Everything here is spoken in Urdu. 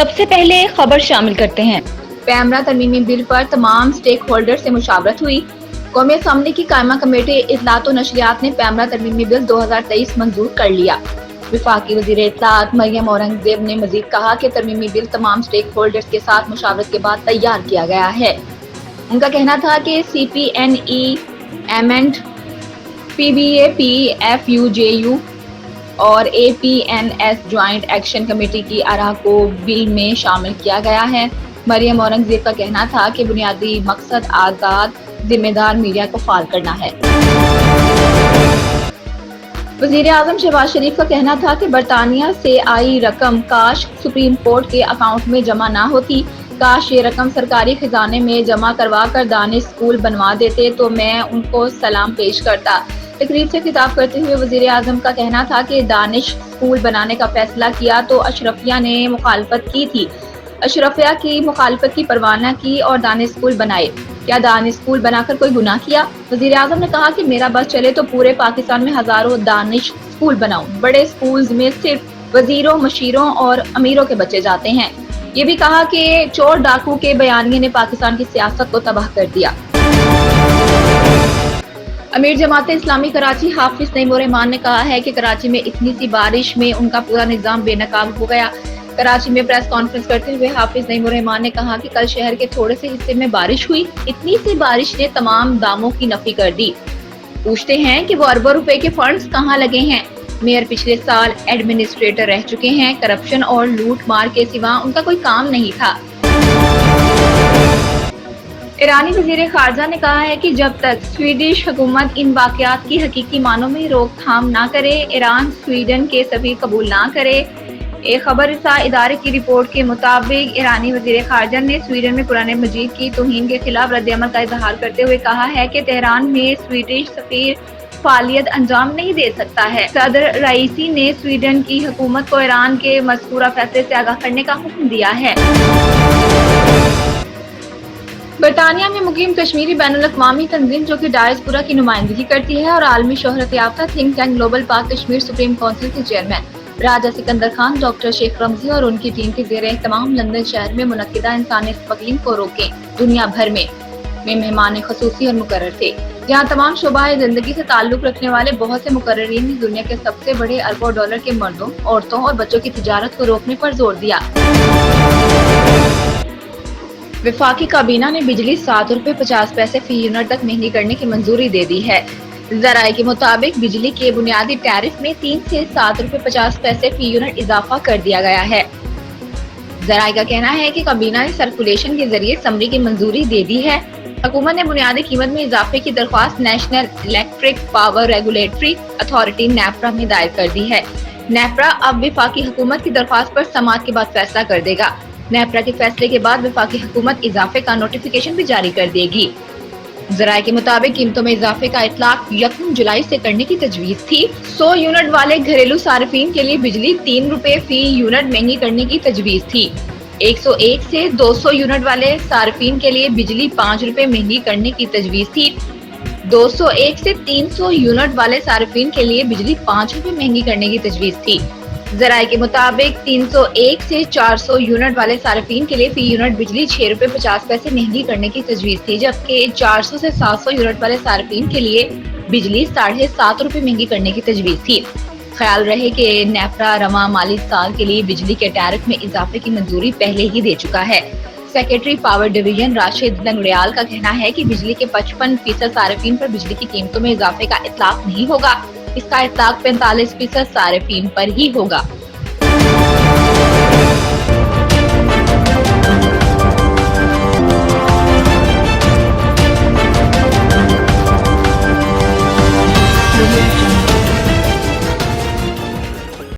سب سے پہلے خبر شامل کرتے ہیں۔ پیمرا ترمیمی بل پر تمام سٹیک ہولڈر سے مشاورت ہوئی۔ قومی اسمبلی کی قائمہ کمیٹی اطلاعات و نشریات نے پیمرا ترمیمی بل 2023 منظور کر لیا۔ وفاقی وزیر اطلاعات مریم اورنگزیب نے مزید کہا کہ ترمیمی بل تمام سٹیک ہولڈرز کے ساتھ مشاورت کے بعد تیار کیا گیا ہے۔ ان کا کہنا تھا کہ سی پی این ای ایمنڈ، P B A P F U J U اور A P N S joint action committee کی آراء کو بل میں شامل کیا گیا ہے۔ مریم اورنگزیب کا کہنا تھا کہ بنیادی مقصد آزاد ذمہ دار میڈیا کو فعال کرنا ہے۔ وزیر اعظم شہباز شریف کا کہنا تھا کہ برطانیہ سے آئی رقم کاش سپریم کورٹ کے اکاؤنٹ میں جمع نہ ہوتی، کاش یہ رقم سرکاری خزانے میں جمع کروا کر دانش اسکول بنوا دیتے تو میں ان کو سلام پیش کرتا۔ تقریب سے خطاب کرتے ہوئے وزیر اعظم کا کہنا تھا کہ دانش اسکول بنانے کا فیصلہ کیا تو اشرفیہ نے مخالفت کی تھی، اشرفیہ کی مخالفت کی پرواہ نہ کی اور دانش اسکول بنائے۔ کیا دانش اسکول بنا کر کوئی گناہ کیا؟ وزیر اعظم نے کہا کہ میرا بس چلے تو پورے پاکستان میں ہزاروں دانش اسکول بناؤں۔ بڑے اسکولز میں صرف وزیروں، مشیروں اور امیروں کے بچے جاتے ہیں۔ یہ بھی کہا کہ چور ڈاکو کے بیانیے نے پاکستان کی سیاست کو تباہ کر دیا۔ امیر جماعت اسلامی کراچی حافظ نعیم الرحمان نے کہا ہے کہ کراچی میں اتنی سی بارش میں ان کا پورا نظام بے نقاب ہو گیا۔ کراچی میں پریس کانفرنس کرتے ہوئے حافظ نعیم الرحمان نے کہا کہ کل شہر کے تھوڑے سے حصے میں بارش ہوئی، اتنی سی بارش نے تمام داموں کی نفی کر دی۔ پوچھتے ہیں کہ وہ اربوں روپے کے فنڈز کہاں لگے ہیں؟ میئر پچھلے سال ایڈمنسٹریٹر رہ چکے ہیں، کرپشن اور لوٹ مار کے سوا ان کا کوئی کام نہیں تھا۔ ایرانی وزیر خارجہ نے کہا ہے کہ جب تک سویڈش حکومت ان واقعات کی حقیقی معنوں میں روک تھام نہ کرے، ایران سویڈن کے سفیر قبول نہ کرے۔ ایک خبر رساں ادارے کی رپورٹ کے مطابق ایرانی وزیر خارجہ نے سویڈن میں قرآن مجید کی توہین کے خلاف رد عمل کا اظہار کرتے ہوئے کہا ہے کہ تہران میں سویڈش سفیر فعالیت انجام نہیں دے سکتا ہے۔ صدر رئیسی نے سویڈن کی حکومت کو ایران کے مذکورہ فیصلے سے آگاہ کرنے کا حکم دیا ہے۔ برطانیہ میں مقیم کشمیری بین الاقوامی تنظیم جو کہ ڈائسپورا کی نمائندگی کرتی ہے اور عالمی شہرت یافتہ تھنک ٹینک گلوبل پاک کشمیر سپریم کونسل کے چیئرمین راجہ سکندر خان ڈاکٹر شیخ رمزی اور ان کی ٹیم کے زیر اہتمام لندن شہر میں منعقدہ انسانی اسمگلنگ کو روکیں دنیا بھر میں مہمان خصوصی اور مقرر تھے، جہاں تمام شعبہ زندگی سے تعلق رکھنے والے بہت سے مقررین نے دنیا کے سب سے بڑے اربوں ڈالر کے مردوں، عورتوں اور بچوں کی تجارت کو روکنے پر زور دیا۔ وفاقی کابینہ نے بجلی 7 روپے 50 پیسے فی یونٹ تک مہنگی کرنے کی منظوری دے دی ہے۔ ذرائع کے مطابق بجلی کے بنیادی ٹیرف میں 3 سے 7 روپے 50 پیسے فی یونٹ اضافہ کر دیا گیا ہے۔ ذرائع کا کہنا ہے کہ کابینہ نے سرکولیشن کے ذریعے سمری کی منظوری دے دی ہے۔ حکومت نے بنیادی قیمت میں اضافے کی درخواست national electric power regulatory authority NEPRA میں دائر کر دی ہے۔ نیپرا اب وفاقی حکومت کی درخواست پر سماعت کے بعد فیصلہ کر دے گا۔ نیپرا کے فیصلے کے بعد وفاقی حکومت اضافے کا نوٹیفیکیشن بھی جاری کر دے گی۔ ذرائع کے مطابق قیمتوں میں اضافے کا اطلاق 1 جولائی سے کرنے کی تجویز تھی۔ 100 یونٹ والے گھریلو صارفین کے لیے بجلی 3 روپے فی یونٹ مہنگی کرنے کی تجویز تھی۔ 101 سے 200 یونٹ والے صارفین کے لیے بجلی 5 روپے مہنگی کرنے کی تجویز تھی۔ 201 سے 300 یونٹ والے صارفین کے لیے بجلی 5 روپے مہنگی کرنے کی تجویز تھی۔ ذرائع کے مطابق 301 سے 400 یونٹ والے صارفین کے لیے فی یونٹ بجلی 6 روپے 50 پیسے مہنگی کرنے کی تجویز تھی، جبکہ 400 سے 700 یونٹ والے صارفین کے لیے بجلی 7.5 روپے مہنگی کرنے کی تجویز تھی۔ خیال رہے کہ نیپرا رواں مالی سال کے لیے بجلی کے ٹیرف میں اضافے کی منظوری پہلے ہی دے چکا ہے۔ Secretary power division Rashid Langrial کا کہنا ہے کہ بجلی کے 55% صارفین پر بجلی کی قیمتوں میں اضافے کا اطلاق نہیں ہوگا، اس کا اطلاق 45% صارفین پر ہی ہوگا۔